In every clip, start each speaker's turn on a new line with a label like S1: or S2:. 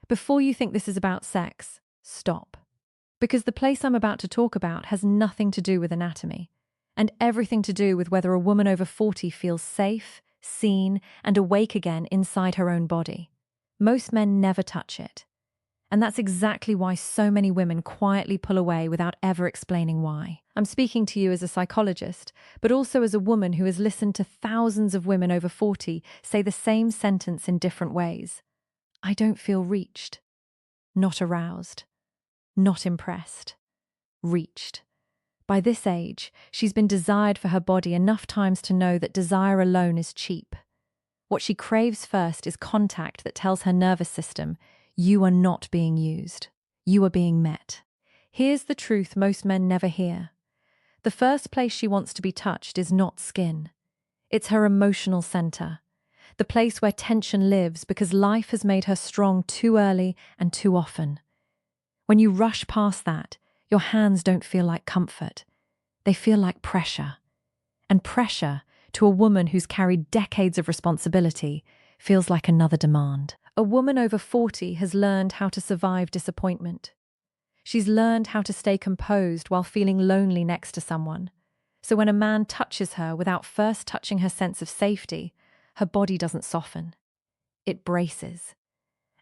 S1: Before you think this is about sex, stop. Because the place I'm about to talk about has nothing to do with anatomy, and everything to do with whether a woman over 40 feels safe, seen, and awake again inside her own body. Most men never touch it. And that's exactly why so many women quietly pull away without ever explaining why. I'm speaking to you as a psychologist, but also as a woman who has listened to thousands of women over 40 say the same sentence in different ways. I don't feel reached. Not aroused. Not impressed. Reached. By this age, she's been desired for her body enough times to know that desire alone is cheap. What she craves first is contact that tells her nervous system, you are not being used. You are being met. Here's the truth most men never hear. The first place she wants to be touched is not skin. It's her emotional center. The place where tension lives because life has made her strong too early and too often. When you rush past that, your hands don't feel like comfort. They feel like pressure. And pressure, to a woman who's carried decades of responsibility, feels like another demand. A woman over 40 has learned how to survive disappointment. She's learned how to stay composed while feeling lonely next to someone. So when a man touches her without first touching her sense of safety, her body doesn't soften. It braces.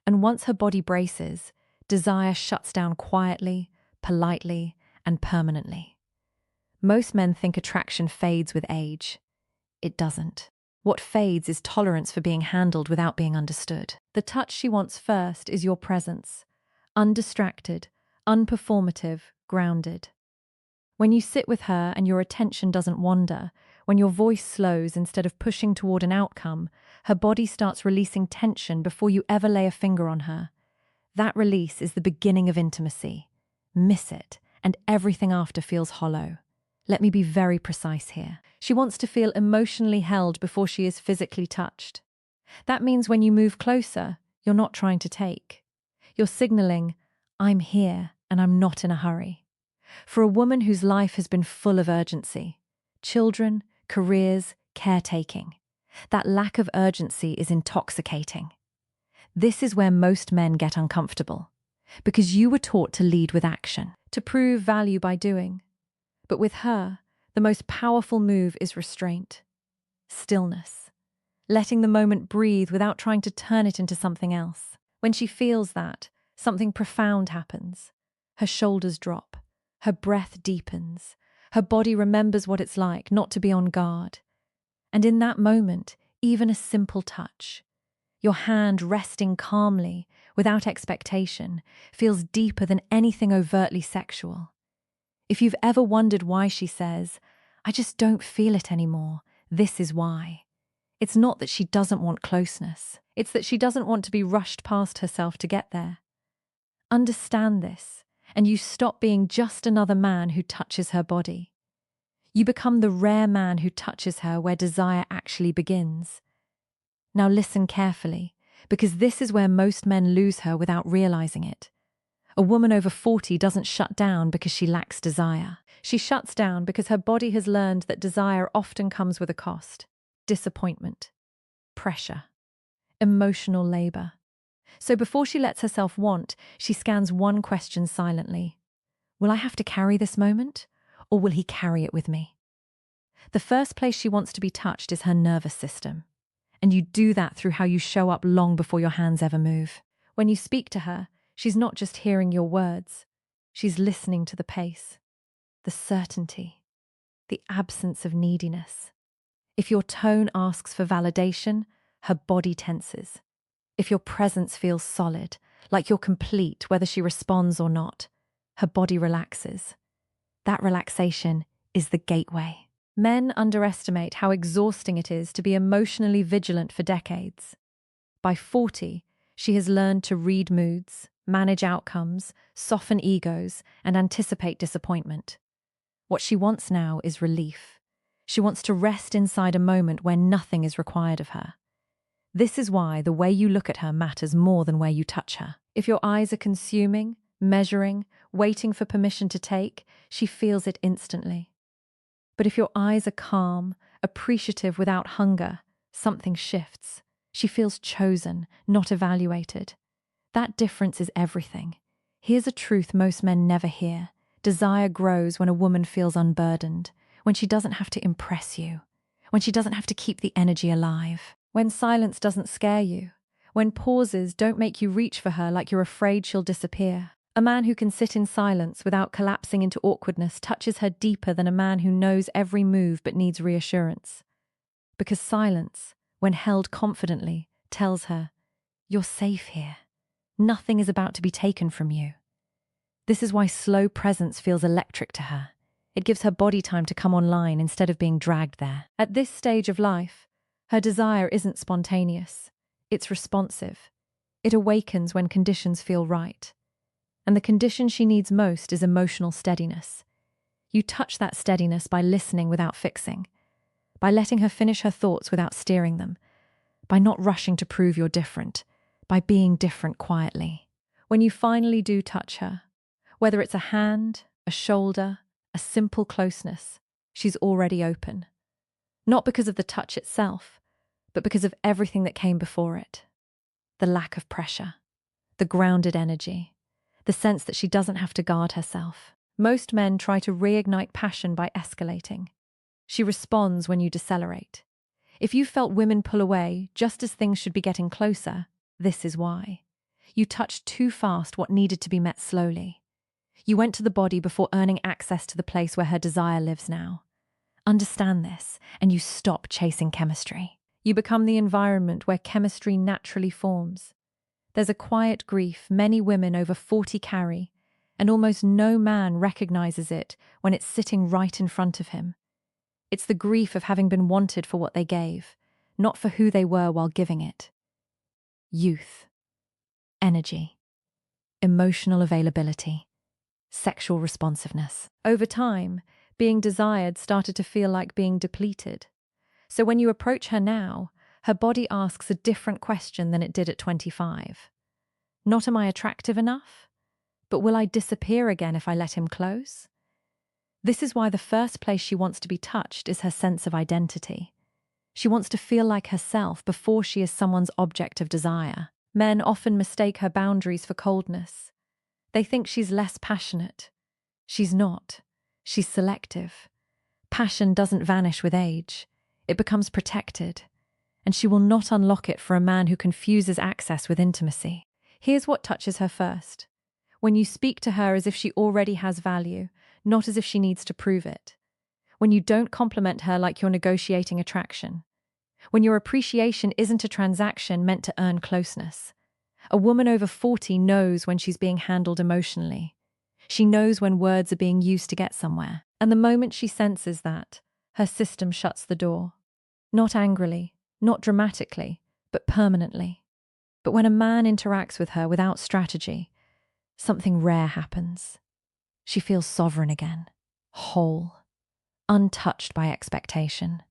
S1: And once her body braces, desire shuts down quietly, politely, and permanently. Most men think attraction fades with age. It doesn't. What fades is tolerance for being handled without being understood. The touch she wants first is your presence. Undistracted, unperformative, grounded. When you sit with her and your attention doesn't wander, when your voice slows instead of pushing toward an outcome, her body starts releasing tension before you ever lay a finger on her. That release is the beginning of intimacy. Miss it, and everything after feels hollow. Let me be very precise here. She wants to feel emotionally held before she is physically touched. That means when you move closer, you're not trying to take. You're signaling, I'm here and I'm not in a hurry. For a woman whose life has been full of urgency, children, careers, caretaking, that lack of urgency is intoxicating. This is where most men get uncomfortable, because you were taught to lead with action, to prove value by doing. But with her, the most powerful move is restraint, stillness, letting the moment breathe without trying to turn it into something else. When she feels that, something profound happens. Her shoulders drop, her breath deepens, her body remembers what it's like not to be on guard. And in that moment, even a simple touch, your hand resting calmly, without expectation, feels deeper than anything overtly sexual. If you've ever wondered why she says, I just don't feel it anymore, this is why. It's not that she doesn't want closeness. It's that she doesn't want to be rushed past herself to get there. Understand this, and you stop being just another man who touches her body. You become the rare man who touches her where desire actually begins. Now listen carefully, because this is where most men lose her without realizing it. A woman over 40 doesn't shut down because she lacks desire. She shuts down because her body has learned that desire often comes with a cost. Disappointment, pressure, emotional labor. So before she lets herself want, she scans one question silently. Will I have to carry this moment, or will he carry it with me? The first place she wants to be touched is her nervous system. And you do that through how you show up long before your hands ever move. When you speak to her, she's not just hearing your words. She's listening to the pace, the certainty, the absence of neediness. If your tone asks for validation, her body tenses. If your presence feels solid, like you're complete whether she responds or not, her body relaxes. That relaxation is the gateway. Men underestimate how exhausting it is to be emotionally vigilant for decades. By 40, she has learned to read moods, manage outcomes, soften egos, and anticipate disappointment. What she wants now is relief. She wants to rest inside a moment where nothing is required of her. This is why the way you look at her matters more than where you touch her. If your eyes are consuming, measuring, waiting for permission to take, she feels it instantly. But if your eyes are calm, appreciative without hunger, something shifts. She feels chosen, not evaluated. That difference is everything. Here's a truth most men never hear. Desire grows when a woman feels unburdened, when she doesn't have to impress you, when she doesn't have to keep the energy alive, when silence doesn't scare you, when pauses don't make you reach for her like you're afraid she'll disappear. A man who can sit in silence without collapsing into awkwardness touches her deeper than a man who knows every move but needs reassurance. Because silence, when held confidently, tells her, "You're safe here. Nothing is about to be taken from you." This is why slow presence feels electric to her. It gives her body time to come online instead of being dragged there. At this stage of life, her desire isn't spontaneous. It's responsive. It awakens when conditions feel right. And the condition she needs most is emotional steadiness. You touch that steadiness by listening without fixing, by letting her finish her thoughts without steering them, by not rushing to prove you're different, by being different quietly. When you finally do touch her, whether it's a hand, a shoulder, a simple closeness, she's already open. Not because of the touch itself, but because of everything that came before it. The lack of pressure, the grounded energy, the sense that she doesn't have to guard herself. Most men try to reignite passion by escalating. She responds when you decelerate. If you felt women pull away just as things should be getting closer, this is why. You touched too fast what needed to be met slowly. You went to the body before earning access to the place where her desire lives now. Understand this, and you stop chasing chemistry. You become the environment where chemistry naturally forms. There's a quiet grief many women over 40 carry, and almost no man recognizes it when it's sitting right in front of him. It's the grief of having been wanted for what they gave, not for who they were while giving it. Youth, energy, emotional availability, sexual responsiveness. Over time, being desired started to feel like being depleted. So when you approach her now, her body asks a different question than it did at 25. Not am I attractive enough? But will I disappear again if I let him close? This is why the first place she wants to be touched is her sense of identity. She wants to feel like herself before she is someone's object of desire. Men often mistake her boundaries for coldness. They think she's less passionate. She's not. She's selective. Passion doesn't vanish with age. It becomes protected. And she will not unlock it for a man who confuses access with intimacy. Here's what touches her first. When you speak to her as if she already has value, not as if she needs to prove it. When you don't compliment her like you're negotiating attraction. When your appreciation isn't a transaction meant to earn closeness. A woman over 40 knows when she's being handled emotionally. She knows when words are being used to get somewhere. And the moment she senses that, her system shuts the door. Not angrily, not dramatically, but permanently. But when a man interacts with her without strategy, something rare happens. She feels sovereign again, whole, untouched by expectation.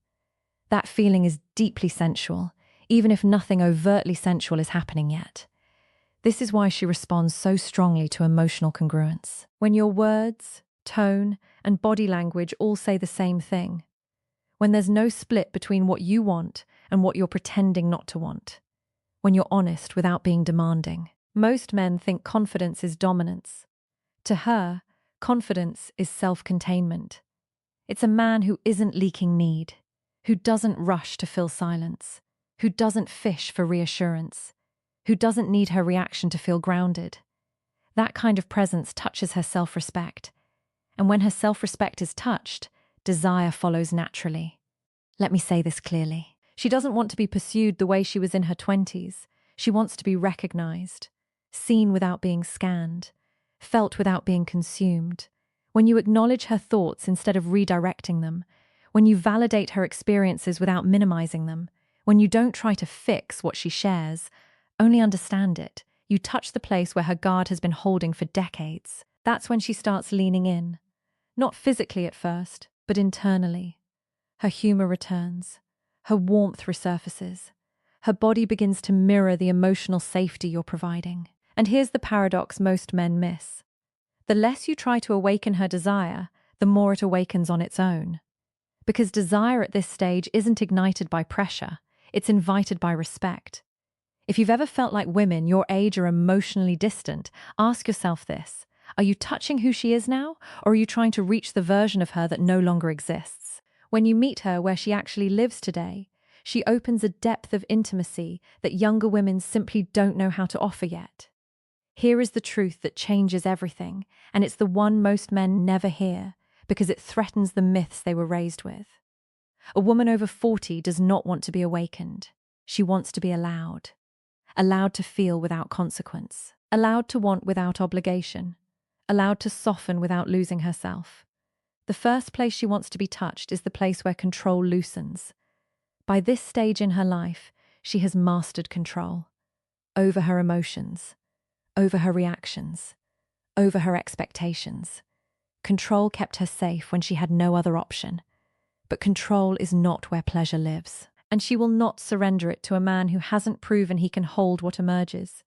S1: That feeling is deeply sensual, even if nothing overtly sensual is happening yet. This is why she responds so strongly to emotional congruence. When your words, tone, and body language all say the same thing. When there's no split between what you want and what you're pretending not to want. When you're honest without being demanding. Most men think confidence is dominance. To her, confidence is self-containment. It's a man who isn't leaking need, who doesn't rush to fill silence, who doesn't fish for reassurance, who doesn't need her reaction to feel grounded. That kind of presence touches her self-respect. And when her self-respect is touched, desire follows naturally. Let me say this clearly. She doesn't want to be pursued the way she was in her 20s. She wants to be recognized, seen without being scanned, felt without being consumed. When you acknowledge her thoughts instead of redirecting them, when you validate her experiences without minimizing them, when you don't try to fix what she shares, only understand it, you touch the place where her guard has been holding for decades. That's when she starts leaning in. Not physically at first, but internally. Her humor returns. Her warmth resurfaces. Her body begins to mirror the emotional safety you're providing. And here's the paradox most men miss. The less you try to awaken her desire, the more it awakens on its own. Because desire at this stage isn't ignited by pressure, it's invited by respect. If you've ever felt like women your age are emotionally distant, ask yourself this. Are you touching who she is now, or are you trying to reach the version of her that no longer exists? When you meet her where she actually lives today, she opens a depth of intimacy that younger women simply don't know how to offer yet. Here is the truth that changes everything, and it's the one most men never hear because it threatens the myths they were raised with. A woman over 40 does not want to be awakened. She wants to be allowed. Allowed to feel without consequence. Allowed to want without obligation. Allowed to soften without losing herself. The first place she wants to be touched is the place where control loosens. By this stage in her life, she has mastered control. Over her emotions. Over her reactions. Over her expectations. Control kept her safe when she had no other option. But control is not where pleasure lives, and she will not surrender it to a man who hasn't proven he can hold what emerges.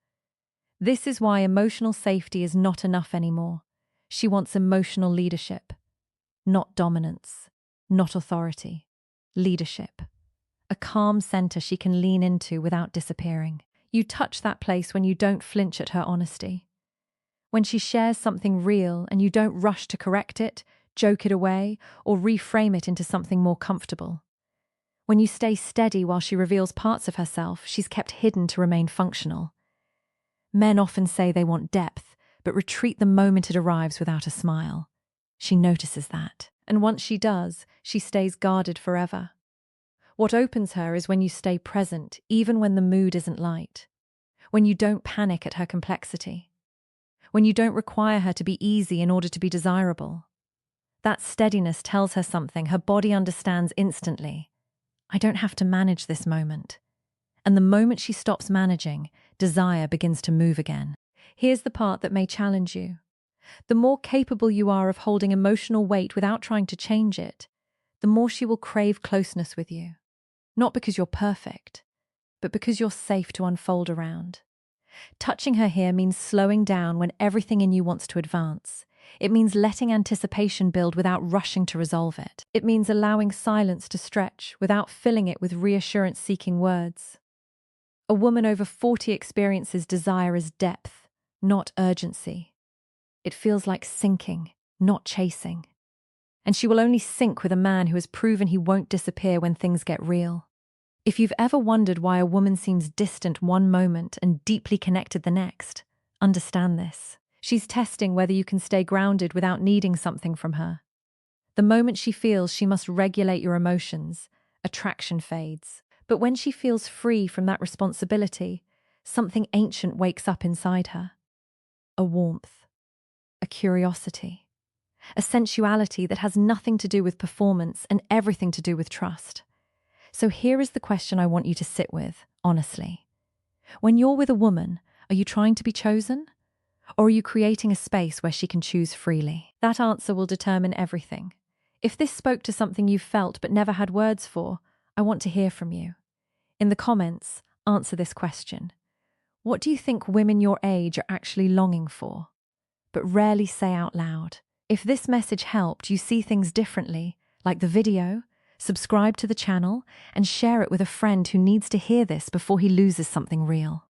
S1: This is why emotional safety is not enough anymore. She wants emotional leadership. Not dominance. Not authority. Leadership. A calm center she can lean into without disappearing. You touch that place when you don't flinch at her honesty. When she shares something real and you don't rush to correct it, joke it away, or reframe it into something more comfortable. When you stay steady while she reveals parts of herself she's kept hidden to remain functional. Men often say they want depth, but retreat the moment it arrives without a smile. She notices that, and once she does, she stays guarded forever. What opens her is when you stay present, even when the mood isn't light. When you don't panic at her complexity. When you don't require her to be easy in order to be desirable. That steadiness tells her something her body understands instantly. I don't have to manage this moment. And the moment she stops managing, desire begins to move again. Here's the part that may challenge you. The more capable you are of holding emotional weight without trying to change it, the more she will crave closeness with you. Not because you're perfect, but because you're safe to unfold around. Touching her here means slowing down when everything in you wants to advance. It means letting anticipation build without rushing to resolve it. It means allowing silence to stretch without filling it with reassurance-seeking words. A woman over 40 experiences desire as depth, not urgency. It feels like sinking, not chasing. And she will only sink with a man who has proven he won't disappear when things get real. If you've ever wondered why a woman seems distant one moment and deeply connected the next, understand this. She's testing whether you can stay grounded without needing something from her. The moment she feels she must regulate your emotions, attraction fades. But when she feels free from that responsibility, something ancient wakes up inside her. A warmth, a curiosity, a sensuality that has nothing to do with performance and everything to do with trust. So here is the question I want you to sit with, honestly. When you're with a woman, are you trying to be chosen? Or are you creating a space where she can choose freely? That answer will determine everything. If this spoke to something you felt but never had words for, I want to hear from you. In the comments, answer this question. What do you think women your age are actually longing for, but rarely say out loud? If this message helped you see things differently, like the video, subscribe to the channel and share it with a friend who needs to hear this before he loses something real.